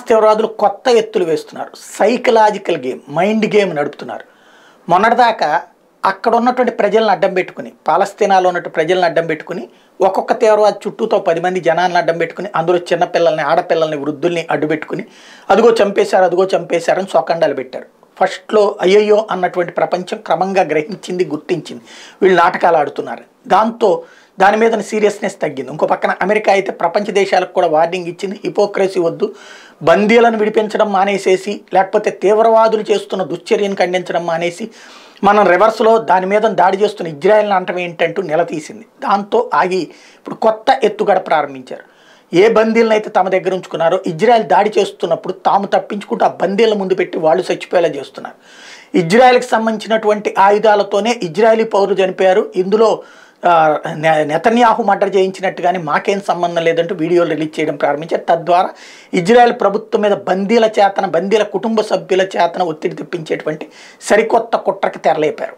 తీవ్రవాదులు కొత్త ఎత్తులు వేస్తున్నారు. సైకలాజికల్ గేమ్, మైండ్ గేమ్ నడుపుతున్నారు. మొన్నటిదాకా అక్కడ ఉన్నటువంటి ప్రజలను అడ్డం పెట్టుకుని, పాలస్తీనాలో ఉన్నటువంటి ప్రజలను అడ్డం పెట్టుకుని, ఒక్కొక్క తీవ్రవాది చుట్టూతో 10 మంది జనాలను అడ్డం పెట్టుకుని, అందులో చిన్నపిల్లల్ని, ఆడపిల్లల్ని, వృద్ధుల్ని అడ్డు పెట్టుకుని అదిగో చంపేశారని సోకండాలు పెట్టారు. ఫస్ట్లో అయ్యయ్యో అన్నటువంటి ప్రపంచం క్రమంగా గ్రహించింది, గుర్తించింది వీళ్ళు నాటకాలు ఆడుతున్నారు. దాంతో దాని మీద సీరియస్నెస్ తగ్గింది. ఇంకో పక్కన అమెరికా అయితే ప్రపంచ దేశాలకు కూడా వార్నింగ్ ఇచ్చింది, హిపోక్రసీ వద్దు, బందీలను విడిపించడం మానేసేసి, లేకపోతే తీవ్రవాదులు చేస్తున్న దుశ్చర్యను ఖండించడం మానేసి మనం రివర్స్లో దాని మీద దాడి చేస్తున్న ఇజ్రాయెల్ని అంటం ఏంటంటూ నిలదీసింది. దాంతో ఆగి ఇప్పుడు కొత్త ఎత్తుగడ ప్రారంభించారు. ఏ బందీలను అయితే తమ దగ్గర ఉంచుకున్నారో ఇజ్రాయెల్ దాడి చేస్తున్నప్పుడు తాము తప్పించుకుంటూ ఆ బందీల ముందు పెట్టి వాళ్ళు చచ్చిపోయేలా చేస్తున్నారు. ఇజ్రాయెల్కి సంబంధించినటువంటి ఆయుధాలతోనే ఇజ్రాయలీ పౌరులు చనిపోయారు, ఇందులో నెతన్యాహు మర్డర్ చేయించినట్టుగానే మాకేం సంబంధం లేదంటూ వీడియోలు రిలీజ్ చేయడం ప్రారంభించారు. తద్వారా ఇజ్రాయెల్ ప్రభుత్వం మీద బందీల కుటుంబ సభ్యుల చేతన ఒత్తిడి తెప్పించేటువంటి సరికొత్త కుట్రకి తెరలేపారు.